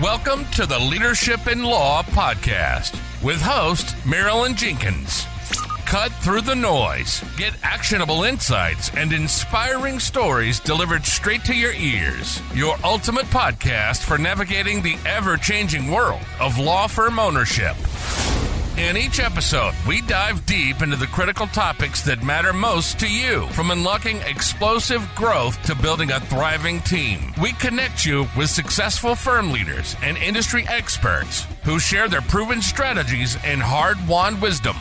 Welcome to the Leadership in Law podcast with host Marilyn Jenkins. Cut through the noise, get actionable insights and inspiring stories delivered straight to your ears. Your ultimate podcast for navigating the ever-changing world of law firm ownership. In each episode, we dive deep into the critical topics that matter most to you, from unlocking explosive growth to building a thriving team. We connect you with successful firm leaders and industry experts who share their proven strategies and hard-won wisdom.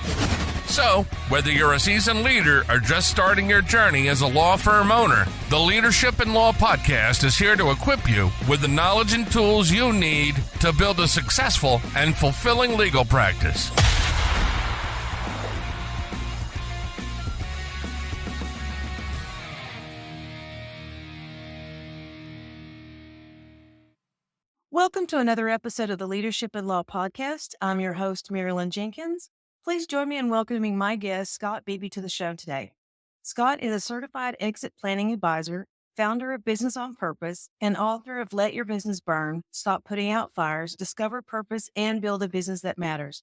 So, whether you're a seasoned leader or just starting your journey as a law firm owner, the Leadership in Law podcast is here to equip you with the knowledge and tools you need to build a successful and fulfilling legal practice. Welcome to another episode of the Leadership in Law podcast. I'm your host, Marilyn Jenkins. Please join me in welcoming my guest, Scott Beebe, to the show today. Scott is a certified exit planning advisor, founder of Business on Purpose, and author of Let Your Business Burn, Stop Putting Out Fires, Discover Purpose, and Build a Business That Matters.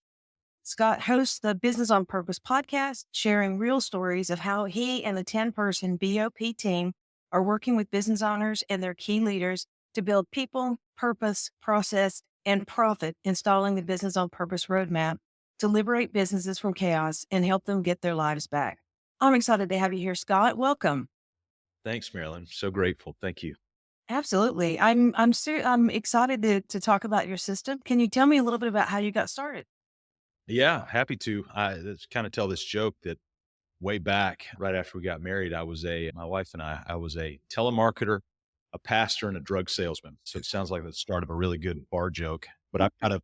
Scott hosts the Business on Purpose podcast, sharing real stories of how he and the 10-person BOP team are working with business owners and their key leaders to build people, purpose, process, and profit, installing the Business on Purpose roadmap to liberate businesses from chaos and help them get their lives back. I'm excited to have you here, Scott. Welcome. Thanks, Marilyn. So grateful. Thank you. Absolutely. I'm excited to talk about your system. Can you tell me a little bit about how you got started? Yeah, happy to. I kind of tell this joke that way back, right after we got married, my wife and I was a telemarketer, a pastor, and a drug salesman. So it sounds like the start of a really good bar joke, but I've got a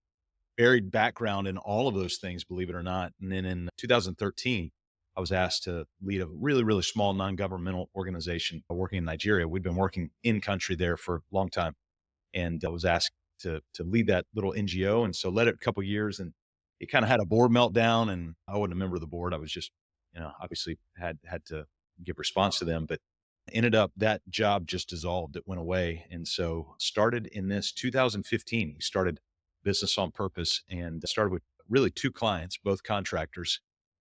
varied background in all of those things, believe it or not. And then in 2013, I was asked to lead a really, really small non-governmental organization working in Nigeria. We'd been working in country there for a long time. And I was asked to lead that little NGO. And so led it a couple of years, and it kind of had a board meltdown, and I wasn't a member of the board. I was just, obviously had to give response to them, but ended up that job just dissolved. It went away. And so started in this 2015, we started Business on Purpose, and started with really two clients, both contractors,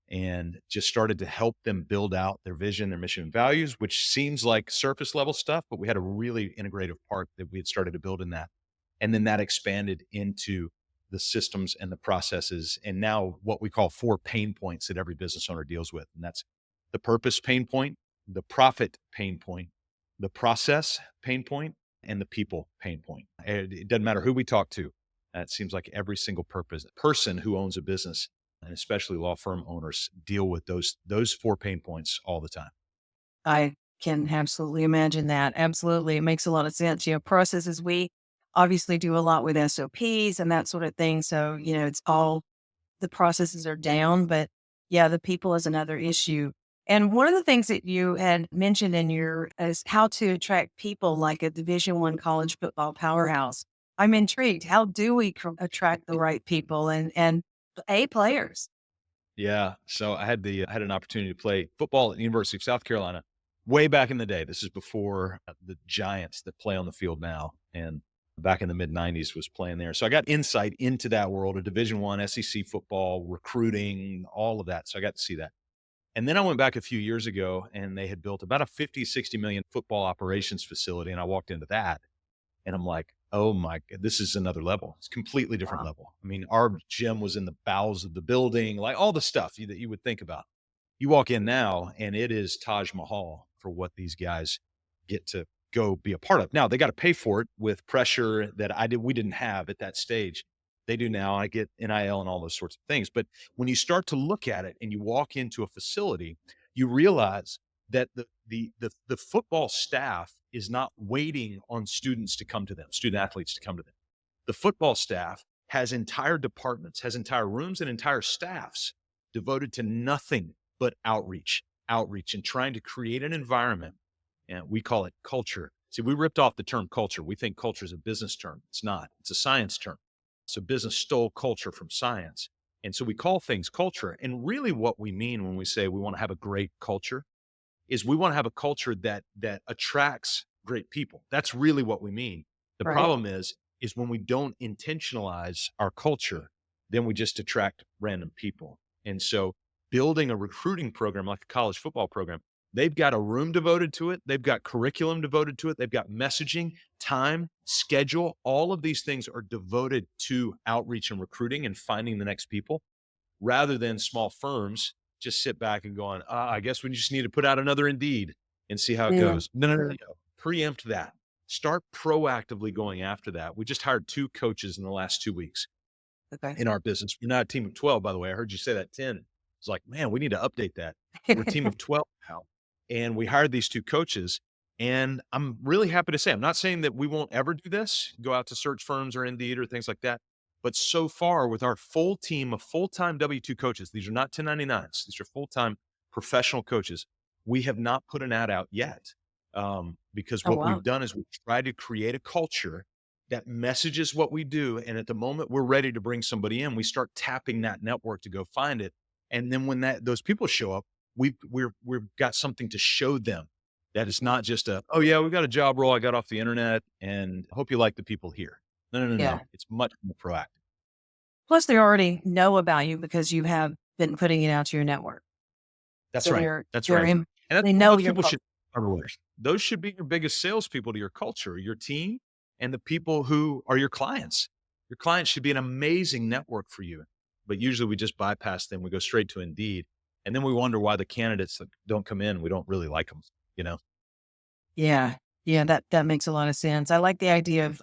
and just started to help them build out their vision, their mission and values, which seems like surface level stuff, but we had a really integrative part that we had started to build in that. And then that expanded into the systems and the processes, and now what we call 4 pain points that every business owner deals with. And that's the purpose pain point, the profit pain point, the process pain point, and the people pain point. It doesn't matter who we talk to. It seems like every single person who owns a business, and especially law firm owners, deal with those 4 pain points all the time. I can absolutely imagine that. Absolutely. It makes a lot of sense. Processes, we obviously do a lot with SOPs and that sort of thing. So, it's all the processes are down, but yeah, the people is another issue. And one of the things that you had mentioned is how to attract people like a Division I college football powerhouse. I'm intrigued. How do we attract the right people and A players? Yeah. So I had an opportunity to play football at the University of South Carolina way back in the day. This is before the giants that play on the field now. And back in the mid 90s was playing there. So I got insight into that world of Division I, SEC football, recruiting, all of that. So I got to see that. And then I went back a few years ago, and they had built about a 50, 60 million football operations facility. And I walked into that, and I'm like, oh my, this is another level. It's a completely different level. I mean, our gym was in the bowels of the building, like all the stuff that you would think about. You walk in now, and it is Taj Mahal for what these guys get to go be a part of. Now they got to pay for it with pressure that we didn't have at that stage. They do now. I get NIL and all those sorts of things. But when you start to look at it and you walk into a facility, you realize that the football staff is not waiting on student athletes to come to them. The football staff has entire departments, has entire rooms and entire staffs devoted to nothing but outreach and trying to create an environment. And we call it culture. See, we ripped off the term culture. We think culture is a business term. It's not. It's a science term. So business stole culture from science. And so we call things culture. And really what we mean when we say we want to have a great culture is we want to have a culture that attracts great people. That's really what we mean. The Right. problem is is when we don't intentionalize our culture, then we just attract random people. And so building a recruiting program like a college football program, they've got a room devoted to it. They've got curriculum devoted to it. They've got messaging, time, schedule. All of these things are devoted to outreach and recruiting and finding the next people, rather than small firms just sit back and going, I guess we just need to put out another Indeed and see how it Yeah. goes. No. Preempt that. Start proactively going after that. We just hired 2 coaches in the last 2 weeks Okay. in our business. We're not a team of 12, by the way. I heard you say that 10. It's like, man, we need to update that. We're a team of 12 now. And we hired these 2 coaches. And I'm really happy to say, I'm not saying that we won't ever do this, go out to search firms or Indeed or things like that. But so far, with our full team of full-time W-2 coaches, these are not 1099s, these are full-time professional coaches, we have not put an ad out yet. Because Oh, what wow. we've done is we've tried to create a culture that messages what we do. And at the moment we're ready to bring somebody in, we start tapping that network to go find it. And then when those people show up, we've got something to show them, that it's not just oh yeah, we've got a job role I got off the internet and hope you like the people here. No. Yeah. It's much more proactive. Plus, they already know about you because you have been putting it out to your network. That's So right. they're, That's they're right. in, And that's they what know most your people cul- should everywhere. Those should be your biggest salespeople to your culture, your team, and the people who are your clients. Your clients should be an amazing network for you. But usually we just bypass them. We go straight to Indeed. And then we wonder why the candidates that don't come in, we don't really like them, you know? Yeah. Yeah. That makes a lot of sense. I like the idea of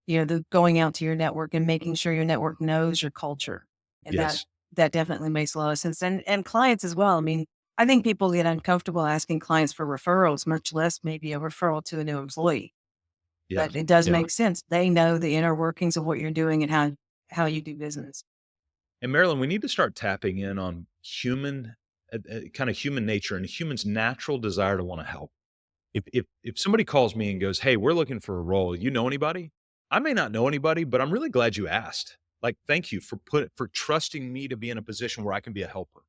the going out to your network and making sure your network knows your culture. And Yes. that definitely makes a lot of sense. And clients as well. I mean, I think people get uncomfortable asking clients for referrals, much less maybe a referral to a new employee. Yeah. But it does Yeah. make sense. They know the inner workings of what you're doing and how you do business. And Marilyn, we need to start tapping in on human, kind of human nature and humans' natural desire to want to help. If somebody calls me and goes, "Hey, we're looking for a role. You know anybody?" I may not know anybody, but I'm really glad you asked. Like, thank you for trusting me to be in a position where I can be a helper.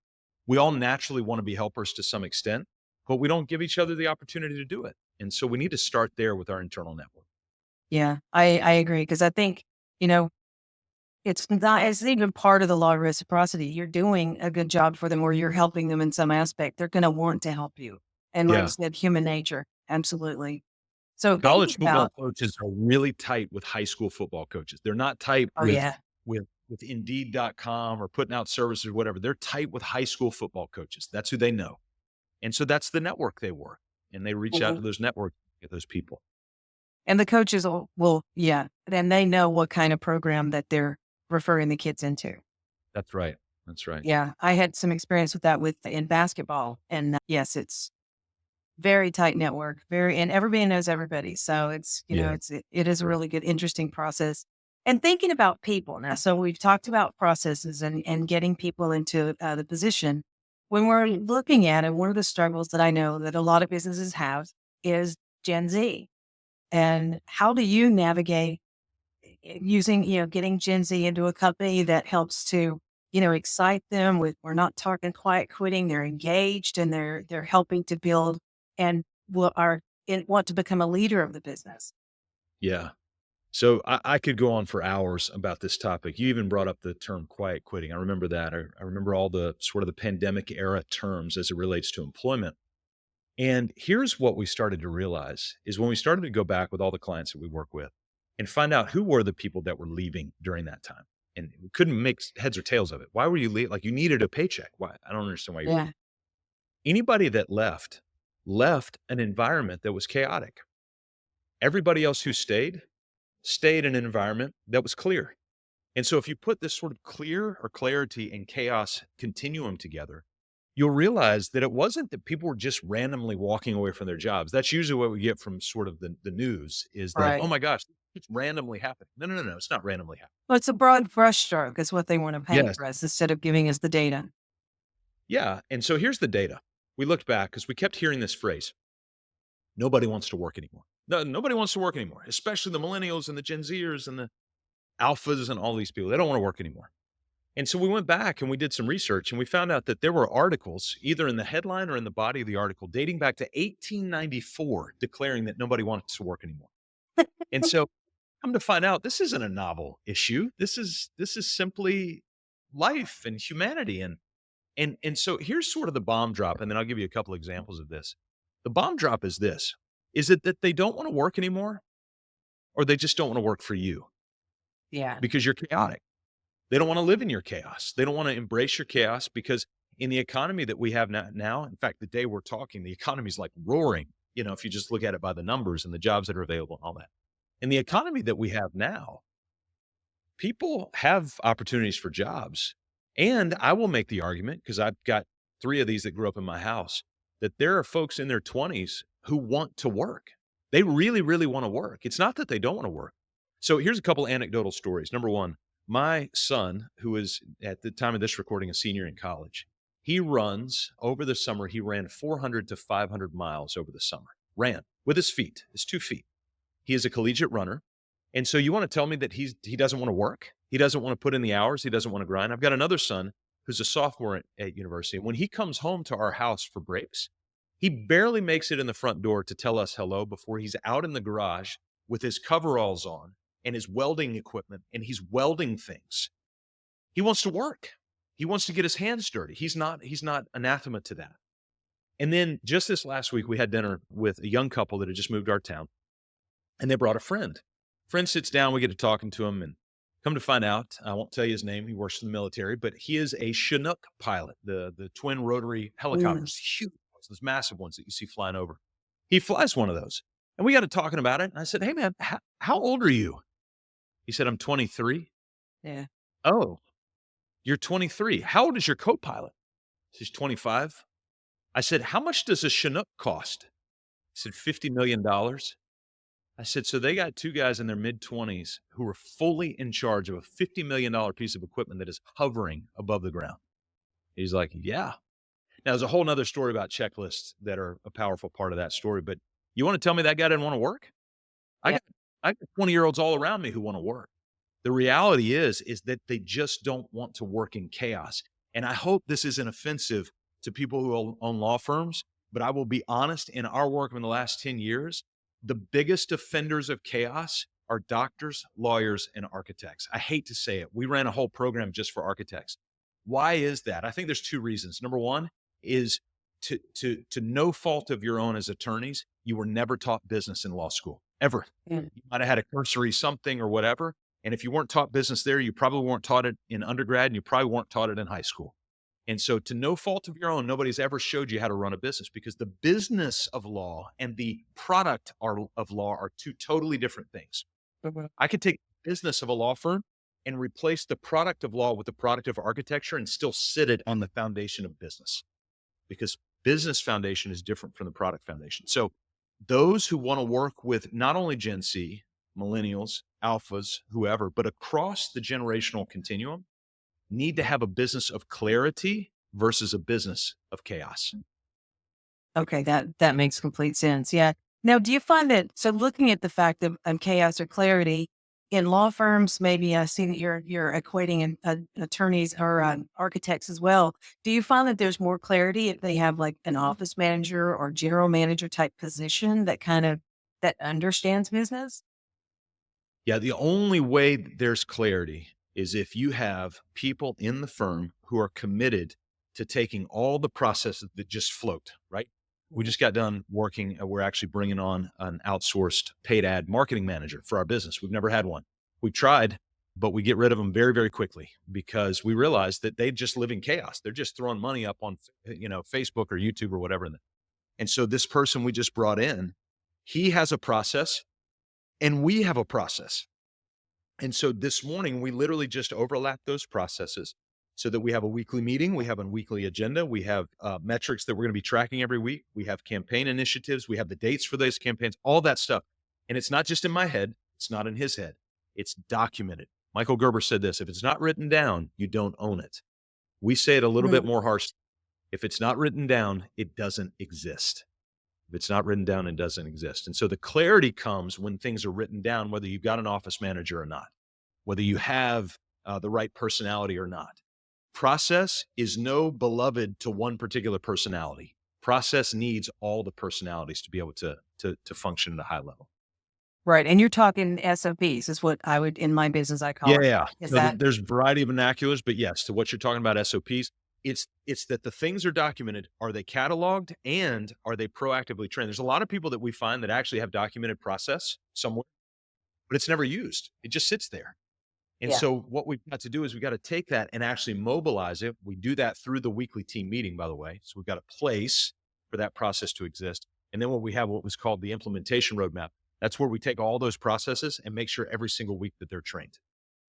We all naturally want to be helpers to some extent, but we don't give each other the opportunity to do it. And so we need to start there with our internal network. Yeah, I agree. Because I think, you know, it's even part of the law of reciprocity. You're doing a good job for them or you're helping them in some aspect. They're going to want to help you. And like you Yeah. said, human nature. Absolutely. So thinking College football about, coaches are really tight with high school football coaches. They're not tight oh yeah, with Indeed.com or putting out services or whatever. They're tight with high school football coaches. That's who they know. And so that's the network they work. And they reach out mhm. to those networks to get those people. And the coaches yeah, then they know what kind of program that they're referring the kids into. That's right. That's right. Yeah, I had some experience with that in basketball. And yes, it's very tight network, and everybody knows everybody. So Yeah. it is a really good, interesting process. And thinking about people now, so we've talked about processes and getting people into the position. When we're looking at it, one of the struggles that I know that a lot of businesses have is Gen Z. And how do you navigate using, getting Gen Z into a company that helps to, excite them with, we're not talking quiet quitting, they're engaged and they're helping to build and want to become a leader of the business. Yeah. So I could go on for hours about this topic. You even brought up the term quiet quitting. I remember that. I remember all the sort of the pandemic era terms as it relates to employment. And here's what we started to realize is when we started to go back with all the clients that we work with and find out who were the people that were leaving during that time. And we couldn't make heads or tails of it. Why were you leaving? Like you needed a paycheck. Why? I don't understand why you were Yeah. leaving. Anybody that left an environment that was chaotic. Everybody else who stayed in an environment that was clear. And so if you put this sort of clear or clarity and chaos continuum together, you'll realize that it wasn't that people were just randomly walking away from their jobs. That's usually what we get from sort of the news is that, oh Right. my gosh, it's randomly happening. No. It's not randomly happening. Well, it's a broad brushstroke is what they want to paint Yes. for us instead of giving us the data. Yeah. And so here's the data. We looked back because we kept hearing this phrase. Nobody wants to work anymore. No, nobody wants to work anymore, especially the millennials and the Gen Zers and the alphas and all these people. They don't want to work anymore. And so we went back and we did some research and we found out that there were articles either in the headline or in the body of the article dating back to 1894 declaring that nobody wants to work anymore. And so Come to find out, this isn't a novel issue. This is simply life and humanity. And so here's sort of the bomb drop, and then I'll give you a couple examples of this. The bomb drop is this: is it that they don't want to work anymore, or they just don't want to work for you Yeah. because you're chaotic? They don't want to live in your chaos. They don't want to embrace your chaos because in the economy that we have now, in fact, the day we're talking, the economy is like roaring. If you just look at it by the numbers and the jobs that are available and all that. In the economy that we have now, people have opportunities for jobs. And I will make the argument, because I've got 3 of these that grew up in my house, that there are folks in their 20s who want to work. They really, really want to work. It's not that they don't want to work. So here's a couple anecdotal stories. Number one, my son, who is at the time of this recording a senior in college, he runs over the summer. He ran 400 to 500 miles over the summer, ran with his feet, his 2 feet. He is a collegiate runner. And so you want to tell me that he doesn't want to work? He doesn't want to put in the hours. He doesn't want to grind. I've got another son who's a sophomore at university. When he comes home to our house for breaks, he barely makes it in the front door to tell us hello before he's out in the garage with his coveralls on and his welding equipment, and he's welding things. He wants to work. He wants to get his hands dirty. He's not anathema to that. And then just this last week, we had dinner with a young couple that had just moved to our town, and they brought a friend. Friend sits down, we get to talking to him, and come to find out, I won't tell you his name, he works for the military, but he is a Chinook pilot, the twin rotary helicopters, huge ones, those massive ones that you see flying over. He flies one of those. And we got to talking about it, and I said, "Hey man, how old are you?" He said, "I'm 23. Yeah. "Oh, you're 23. How old is your co-pilot?" She's 25. I said, "How much does a Chinook cost?" He said, $50 million. I said, "So they got 2 guys in their mid-20s who are fully in charge of a $50 million piece of equipment that is hovering above the ground." He's like, "Yeah." Now, there's a whole nother story about checklists that are a powerful part of that story, but you want to tell me that guy didn't want to work? I Yeah. got I got 20-year-olds all around me who want to work. The reality is that they just don't want to work in chaos. And I hope this isn't offensive to people who own law firms, but I will be honest, in our work in the last 10 years, the biggest offenders of chaos are doctors, lawyers, and architects. I hate to say it. We ran a whole program just for architects. Why is that? I think there's 2 reasons. Number one is to no fault of your own as attorneys, you were never taught business in law school, ever. Mm. You might have had a cursory something or whatever. And if you weren't taught business there, you probably weren't taught it in undergrad, and you probably weren't taught it in high school. And so to no fault of your own, nobody's ever showed you how to run a business, because the business of law and the product of law are 2 totally different things. Mhm. I could take the business of a law firm and replace the product of law with the product of architecture and still sit it on the foundation of business, because business foundation is different from the product foundation. So those who want to work with not only Gen Z, millennials, alphas, whoever, but across the generational continuum, need to have a business of clarity versus a business of chaos. Okay, that makes complete sense. Yeah. Now, do you find that, so looking at the fact of chaos or clarity in law firms, maybe I see that you're equating attorneys or architects as well. Do you find that there's more clarity if they have like an office manager or general manager type position that that understands business? Yeah, the only way there's clarity is if you have people in the firm who are committed to taking all the processes that just float, right? We just got done working. We're actually bringing on an outsourced paid ad marketing manager for our business. We've never had one. We tried, but we get rid of them very, very quickly because we realize that they just live in chaos. They're just throwing money up on, Facebook or YouTube or whatever. And so this person we just brought in, he has a process and we have a process. And so this morning, we literally just overlapped those processes so that we have a weekly meeting. We have a weekly agenda. We have metrics that we're going to be tracking every week. We have campaign initiatives. We have the dates for those campaigns, all that stuff. And it's not just in my head. It's not in his head. It's documented. Michael Gerber said this: if it's not written down, you don't own it. We say it a little bit more harsh. If it's not written down, it doesn't exist. If it's not written down, it doesn't exist. And so the clarity comes when things are written down, whether you've got an office manager or not, whether you have the right personality or not. Process is no beloved to one particular personality. Process needs all the personalities to be able to function at a high level. Right. And you're talking SOPs is what I would, in my business, I call Yeah, it. yeah. Is So that there's a variety of vernaculars, but yes, to what you're talking about SOPs, it's that the things are documented. Are they cataloged and are they proactively trained? There's a lot of people that we find that actually have documented process somewhere, but it's never used. It just sits there. And yeah. so what we've got to do is we got to take that and actually mobilize it. We do that through the weekly team meeting, by the way. So we've got a place for that process to exist. And then we have what was called the implementation roadmap. That's where we take all those processes and make sure every single week that they're trained.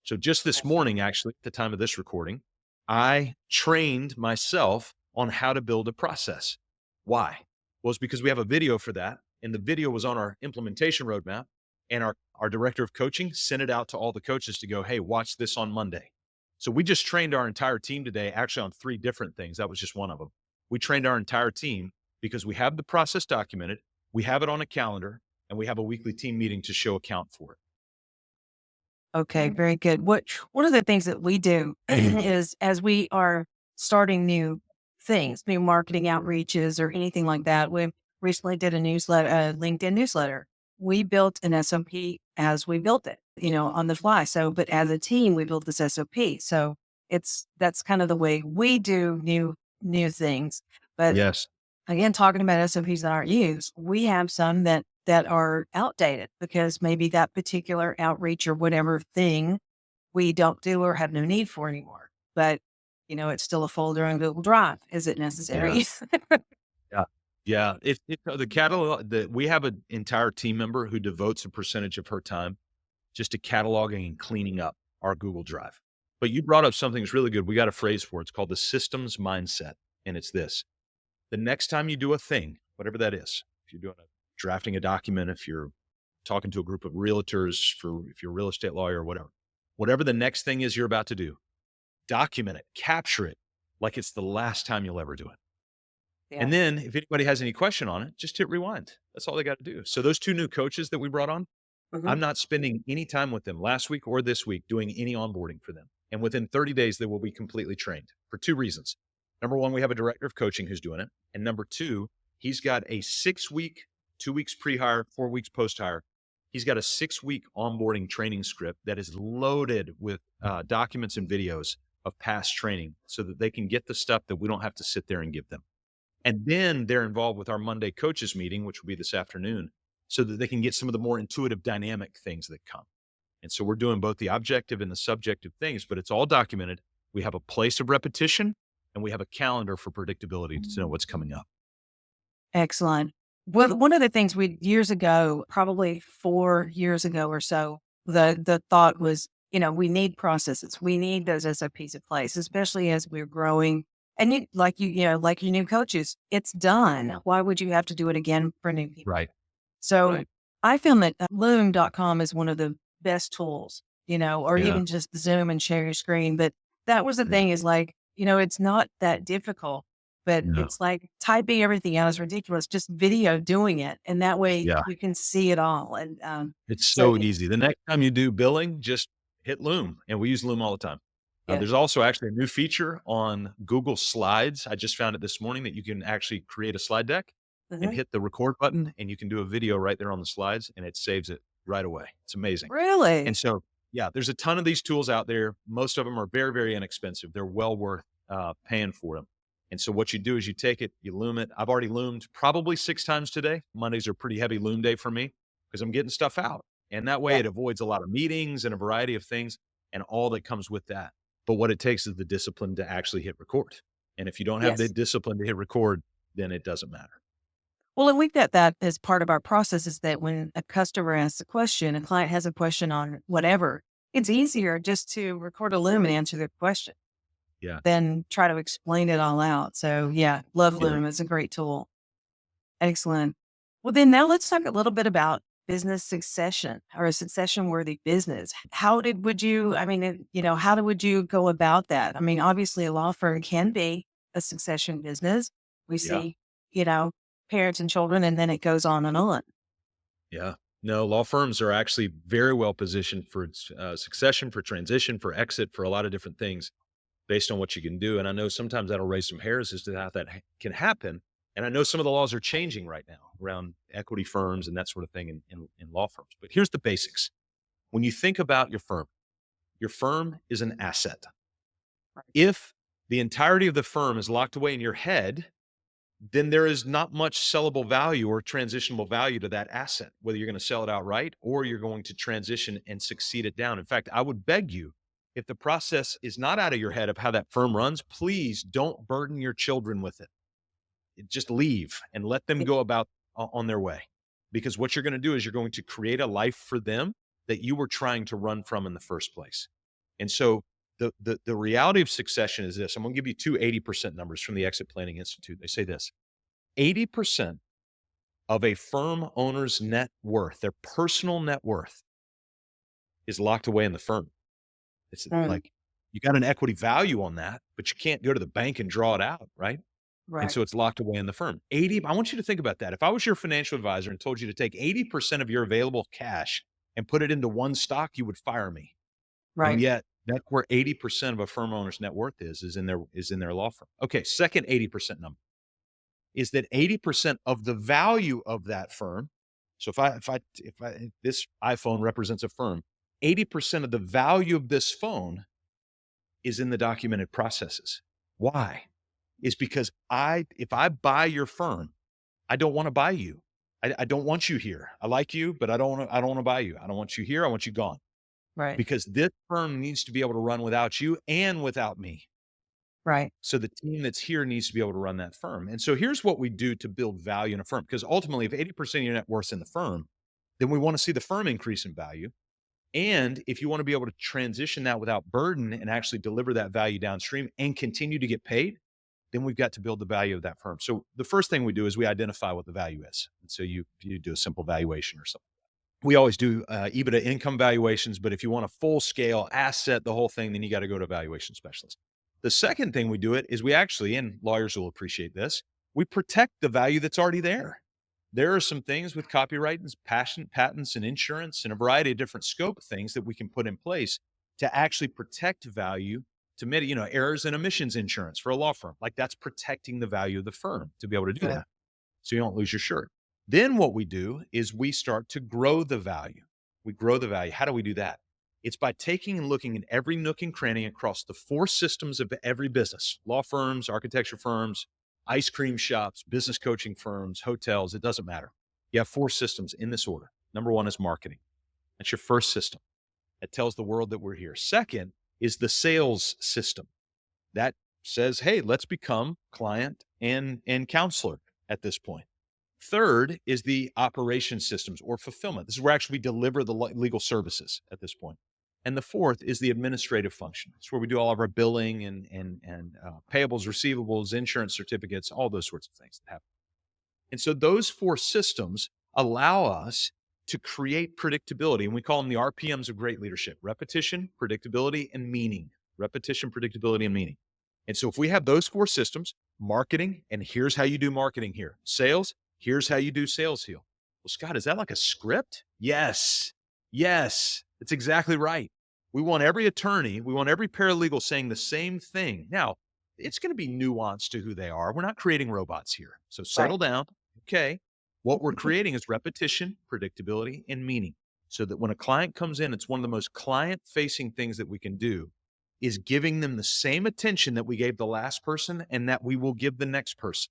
So just this morning, actually, at the time of this recording, I trained myself on how to build a process. Why? Well, it's because we have a video for that. And the video was on our implementation roadmap. And our director of coaching sent it out to all the coaches to go, hey, watch this on Monday. So we just trained our entire team today, actually on 3 different things. That was just one of them. We trained our entire team because we have the process documented, we have it on a calendar, and we have a weekly team meeting to show account for it. Okay, very good. One of the things that we do is as we are starting new things, new marketing outreaches or anything like that, we recently did a newsletter, a LinkedIn newsletter. We built an SOP as we built it, on the fly. So, but as a team, we built this SOP. So that's kind of the way we do new things. But Yes. again, talking about SOPs that aren't used, we have some that are outdated because maybe that particular outreach or whatever thing we don't do or have no need for anymore. But it's still a folder on Google Drive. Is it Yeah. necessary? Yeah. Yeah. The catalog that we have an entire team member who devotes a percentage of her time just to cataloging and cleaning up our Google Drive. But you brought up something that's really good. We got a phrase for it. It's called the systems mindset. And it's this: the next time you do a thing, whatever that is, if you're drafting a document, if you're talking to a group of realtors, if you're a real estate lawyer or whatever the next thing is you're about to do, document it, capture it like it's the last time you'll ever do it. Yeah. And then if anybody has any question on it, just hit rewind. That's all they got to do. So those 2 new coaches that we brought on, Mhm. I'm not spending any time with them last week or this week doing any onboarding for them. And within 30 days, they will be completely trained for 2 reasons. Number 1, we have a director of coaching who's doing it. And number 2, he's got a 6-week, 2 weeks pre-hire, 4 weeks post-hire. He's got a 6-week onboarding training script that is loaded with documents and videos of past training so that they can get the stuff that we don't have to sit there and give them. And then they're involved with our Monday coaches meeting, which will be this afternoon, so that they can get some of the more intuitive, dynamic things that come. And so we're doing both the objective and the subjective things, but it's all documented. We have a place of repetition and we have a calendar for predictability to know what's coming up. Excellent. Well, one of the things we years ago, probably 4 years ago or so, the thought was, we need processes. We need those SOPs in place, especially as we're growing. And like your new coaches, it's done. Why would you have to do it again for new people? Right. So Right. I found that loom.com is one of the best tools, or Yeah. even just Zoom and share your screen. But that was the Yeah. thing is like, it's not that difficult, but No. it's like typing everything out is ridiculous. Just video doing it. And that way Yeah. you can see it all. And It's so so easy. The next time you do billing, just hit Loom, and we use Loom all the time. yeah. There's also actually a new feature on Google Slides. I just found it this morning that you can actually create a slide deck and Mhm. hit the record button, and you can do a video right there on the slides, and it saves it right away. It's amazing. Really? And so, yeah, there's a ton of these tools out there. Most of them are very, very inexpensive. They're well worth paying for them. And so what you do is you take it, you loom it. I've already loomed probably 6 times today. Mondays are pretty heavy loom day for me because I'm getting stuff out. And that way Yeah. it avoids a lot of meetings and a variety of things and all that comes with that. But what it takes is the discipline to actually hit record. And if you don't have the Yes. discipline to hit record, then it doesn't matter. Well, and we've got that as part of our process is that when a customer asks a question, a client has a question on whatever, it's easier just to record a Loom and answer their question Yeah. than try to explain it all out. So yeah, love Yeah. Loom. It's a great tool. Excellent. Well, then now let's talk a little bit about business succession or a succession worthy business. How would you go about that? I mean, obviously a law firm can be a succession business. We Yeah. see, parents and children, and then it goes on and on. Yeah. No, law firms are actually very well positioned for succession, for transition, for exit, for a lot of different things based on what you can do. And I know sometimes that'll raise some hairs as to how that can happen. And I know some of the laws are changing right now around equity firms and that sort of thing in law firms. But here's the basics. When you think about your firm is an asset. If the entirety of the firm is locked away in your head, then there is not much sellable value or transitionable value to that asset, whether you're going to sell it outright or you're going to transition and succeed it down. In fact, I would beg you, if the process is not out of your head of how that firm runs, please don't burden your children with it. Just leave and let them go about on their way. Because what you're going to do is you're going to create a life for them that you were trying to run from in the first place. And so the reality of succession is this. I'm going to give you two 80% numbers from the Exit Planning Institute. They say this: 80% of a firm owner's net worth, their personal net worth, is locked away in the firm. It's like you got an equity value on that, but you can't go to the bank and draw it out, right? And so it's locked away in the firm. I want you to think about that. If I was your financial advisor and told you to take 80% of your available cash and put it into one stock, you would fire me. And yet that's where 80% of a firm owner's net worth is in their law firm. Okay, second 80% number is that 80% of the value of that firm. So if this iPhone represents a firm, 80% of the value of this phone is in the documented processes. Why? Is because if I buy your firm, I don't want to buy you. I don't want you here. I like you, but I don't want to buy you. I don't want you here. I want you gone. Right. Because this firm needs to be able to run without you and without me. Right. So the team that's here needs to be able to run that firm. And so here's what we do to build value in a firm. Because ultimately, if 80% of your net worth's in the firm, then we want to see the firm increase in value. And if you want to be able to transition that without burden and actually deliver that value downstream and continue to get paid, then we've got to build the value of that firm. So the first thing we do is we identify what the value is. And so you do a simple valuation or something. We always do EBITDA income valuations, but if you want a full scale asset, the whole thing, then you got to go to a valuation specialist. The second thing we do it is we actually, and lawyers will appreciate this, we protect the value that's already there. There are some things with copyright and patents and insurance and a variety of different scope of things that we can put in place to actually protect value to mitigate, errors and omissions insurance for a law firm. Like that's protecting the value of the firm to be able to do that. So you don't lose your shirt. Then what we do is we start to grow the value. We grow the value. How do we do that? It's by taking and looking at every nook and cranny across the four systems of every business: law firms, architecture firms, ice cream shops, business coaching firms, hotels. It doesn't matter. You have four systems in this order. Number one is marketing. That's your first system. It tells the world that we're here. Second is the sales system. That says, hey, let's become client and counselor at this point. Third is the operation systems or fulfillment. This is where actually we deliver the legal services at this point. And the fourth is the administrative function. It's where we do all of our billing and payables, receivables, insurance certificates, all those sorts of things that happen. And so those four systems allow us to create predictability. And we call them the RPMs of great leadership: repetition, predictability, and meaning. Repetition, predictability, and meaning. And so if we have those four systems, marketing, and here's how you do marketing here. Sales, here's how you do sales here. Well, Scott, is that like a script? Yes. It's exactly right. We want every attorney, we want every paralegal saying the same thing. Now, it's going to be nuanced to who they are. We're not creating robots here. So settle down. Okay. What we're creating is repetition, predictability, and meaning. So that when a client comes in, it's one of the most client-facing things that we can do is giving them the same attention that we gave the last person and that we will give the next person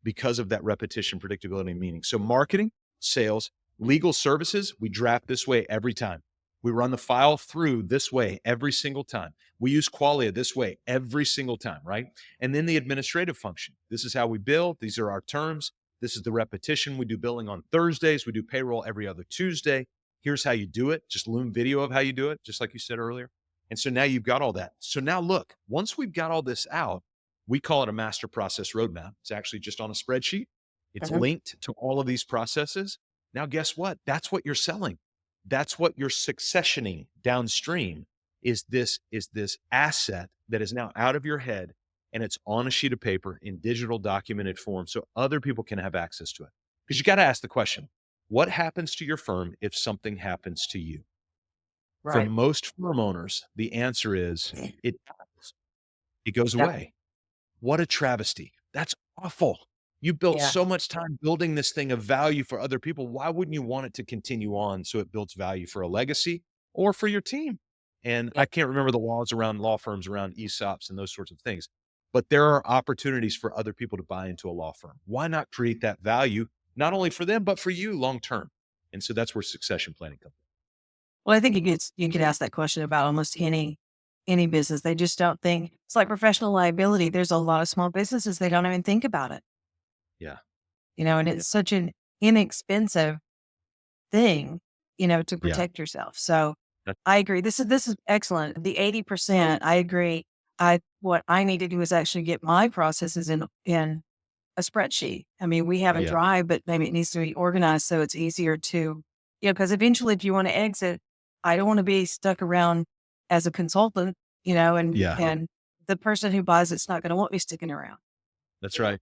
because of that repetition, predictability, and meaning. So marketing, sales, legal services, we draft this way every time. We run the file through this way every single time. We use Qualia this way every single time, right? And then the administrative function. This is how we bill. These are our terms. This is the repetition. We do billing on Thursdays. We do payroll every other Tuesday. Here's how you do it. Just Loom video of how you do it, just like you said earlier. And so now you've got all that. So now look, once we've got all this out, we call it a master process roadmap. It's actually just on a spreadsheet. It's linked to all of these processes. Now, guess what? That's what you're selling. That's what you're successioning downstream is this asset that is now out of your head and it's on a sheet of paper in digital documented form so other people can have access to it. Because you got to ask the question, what happens to your firm if something happens to you? For most firm owners, the answer is it goes away. What a travesty. That's awful. You built Yeah. so much time building this thing of value for other people. Why wouldn't you want it to continue on so it builds value for a legacy or for your team? And I Yep. can't remember the laws around law firms around ESOPs and those sorts of things, but there are opportunities for other people to buy into a law firm. Why not create that value, not only for them, but for you long term? And so that's where succession planning comes in. Well, I think you could ask that question about almost any business. They just don't think it's like professional liability. There's a lot of small businesses, they don't even think about it, Yeah. and Yeah. it's such an inexpensive thing, to Yeah. protect yourself. So That- I agree. This is excellent. The 80%, I agree. What I need to do is actually get my processes in a spreadsheet. I mean, we have a yeah. drive, but maybe it needs to be organized so it's easier to, because eventually if you want to exit, I don't want to be stuck around as a consultant, Yeah. the person who buys it's not going to want me sticking around. That's right.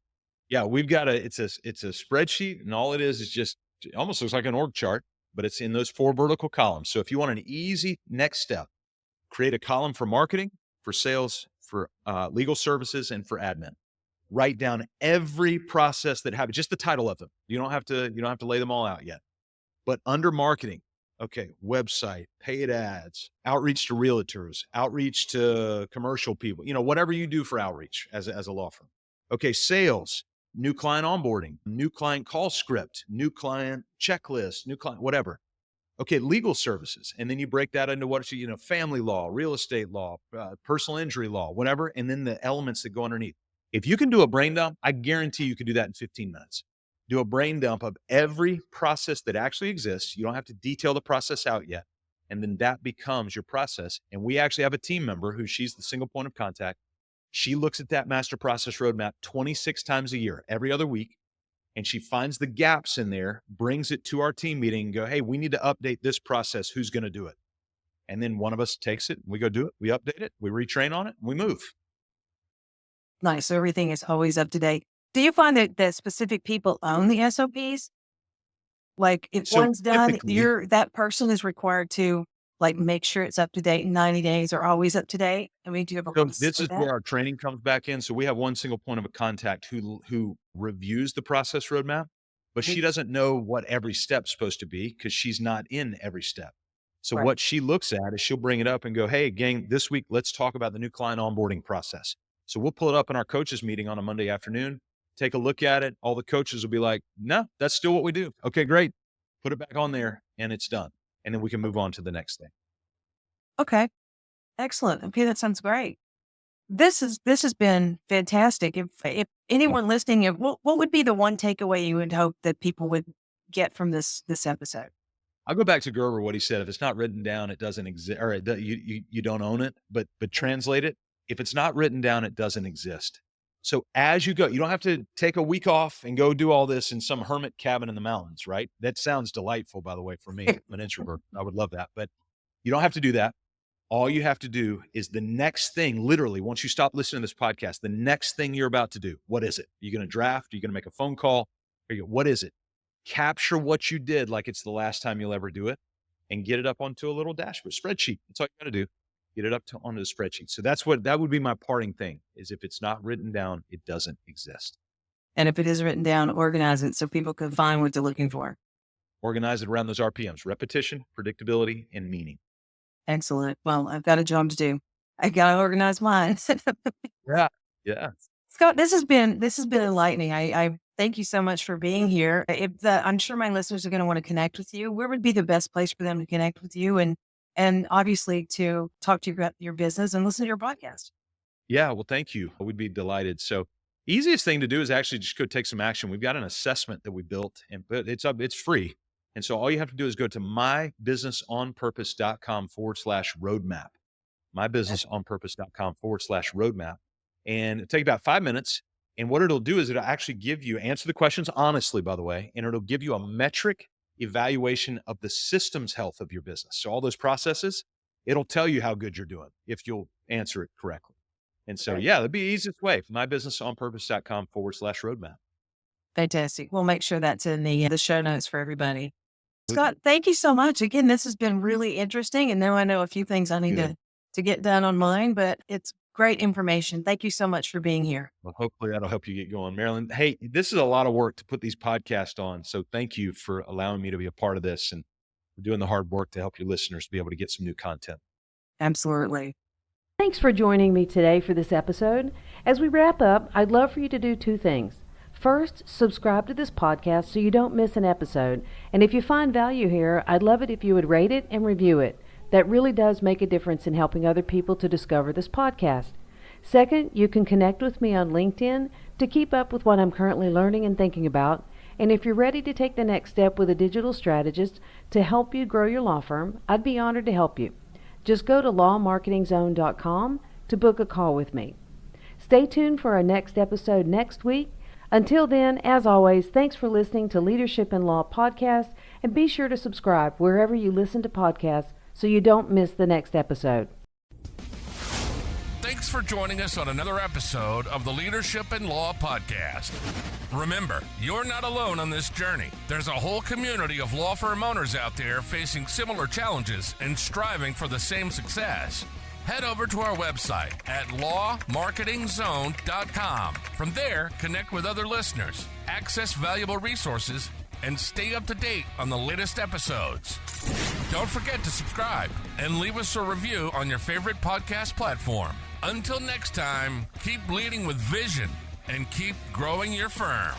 Yeah, we've got it's a spreadsheet, and all it is just it almost looks like an org chart, but it's in those 4 vertical columns. So if you want an easy next step, create a column for marketing, for sales, for legal services, and for admin. Write down every process that happens, just the title of them. You don't have to lay them all out yet. But under marketing, okay, website, paid ads, outreach to realtors, outreach to commercial people, whatever you do for outreach as a law firm. Okay, sales, new client onboarding, new client call script, new client checklist, new client, whatever. Okay, legal services. And then you break that into family law, real estate law, personal injury law, whatever. And then the elements that go underneath. If you can do a brain dump, I guarantee you could do that in 15 minutes. Do a brain dump of every process that actually exists. You don't have to detail the process out yet. And then that becomes your process. And we actually have a team member who she's the single point of contact. She looks at that master process roadmap 26 times a year, every other week. And she finds the gaps in there, brings it to our team meeting and go, hey, we need to update this process. Who's going to do it? And then one of us takes it, we go do it, we update it, we retrain on it, and we move. Nice. So everything is always up to date. Do you find that specific people own the SOPs? Like if So one's done, typically, that person is required to like make sure it's up to date in 90 days or always up to date. I mean, do you have a so process this for is that? where our training comes back in. So we have one single point of a contact who reviews the process roadmap, but Mhm. she doesn't know what every step's supposed to be because she's not in every step. So Right. what she looks at is she'll bring it up and go, hey, gang, this week, let's talk about the new client onboarding process. So we'll pull it up in our coaches meeting on a Monday afternoon, take a look at it. All the coaches will be like, no, that's still what we do. Okay, great. Put it back on there and it's done. And then we can move on to the next thing. Okay. Excellent. Okay. That sounds great. This has been fantastic. If anyone listening, what would be the one takeaway you would hope that people would get from this episode? I'll go back to Gerber, what he said. If it's not written down, it doesn't exist, or you don't own it. But translate it. If it's not written down, it doesn't exist. So as you go, you don't have to take a week off and go do all this in some hermit cabin in the mountains, right? That sounds delightful, by the way, for me. I'm an introvert. I would love that, but you don't have to do that. All you have to do is the next thing, literally, once you stop listening to this podcast, the next thing you're about to do, what is it? Are you going to draft? Are you going to make a phone call? What is it? Capture what you did like it's the last time you'll ever do it and get it up onto a little dashboard spreadsheet. That's all you got to do. Get it onto the spreadsheet. So that would be my parting thing is if it's not written down, it doesn't exist. And if it is written down, organize it so people can find what they're looking for. Organize it around those RPMs, repetition, predictability, and meaning. Excellent. Well, I've got a job to do. I got to organize mine. Yeah. Yeah. Scott, this has been enlightening. I thank you so much for being here. I'm sure my listeners are going to want to connect with you. Where would be the best place for them to connect with you and obviously to talk to you about your business and listen to your podcast? Yeah. Well, thank you. I would be delighted. So easiest thing to do is actually just go take some action. We've got an assessment that we built and it's free. And so all you have to do is go to mybusinessonpurpose.com/roadmap, mybusinessonpurpose.com/roadmap. And it'll take about 5 minutes. And what it'll do is it'll actually give you, answer the questions honestly, by the way, and it'll give you a metric evaluation of the systems health of your business. So all those processes, it'll tell you how good you're doing if you'll answer it correctly. And so, Okay. yeah, that'd be the easiest way. mybusinessonpurpose.com/roadmap. Fantastic. We'll make sure that's in the show notes for everybody. Scott, thank you so much. Again, this has been really interesting. And now I know a few things I need Good. to get done on mine, but it's Great information. Thank you so much for being here. Well, hopefully that'll help you get going, Marilyn. Hey, this is a lot of work to put these podcasts on. So thank you for allowing me to be a part of this and doing the hard work to help your listeners be able to get some new content. Absolutely. Thanks for joining me today for this episode. As we wrap up, I'd love for you to do two things. First, subscribe to this podcast so you don't miss an episode. And if you find value here, I'd love it if you would rate it and review it. That really does make a difference in helping other people to discover this podcast. Second, you can connect with me on LinkedIn to keep up with what I'm currently learning and thinking about. And if you're ready to take the next step with a digital strategist to help you grow your law firm, I'd be honored to help you. Just go to lawmarketingzone.com to book a call with me. Stay tuned for our next episode next week. Until then, as always, thanks for listening to Leadership in Law Podcast, and be sure to subscribe wherever you listen to podcasts so you don't miss the next episode. Thanks for joining us on another episode of the Leadership in Law Podcast. Remember, you're not alone on this journey. There's a whole community of law firm owners out there facing similar challenges and striving for the same success. Head over to our website at lawmarketingzone.com. From there, connect with other listeners, access valuable resources, and stay up to date on the latest episodes. Don't forget to subscribe and leave us a review on your favorite podcast platform. Until next time, keep leading with vision and keep growing your firm.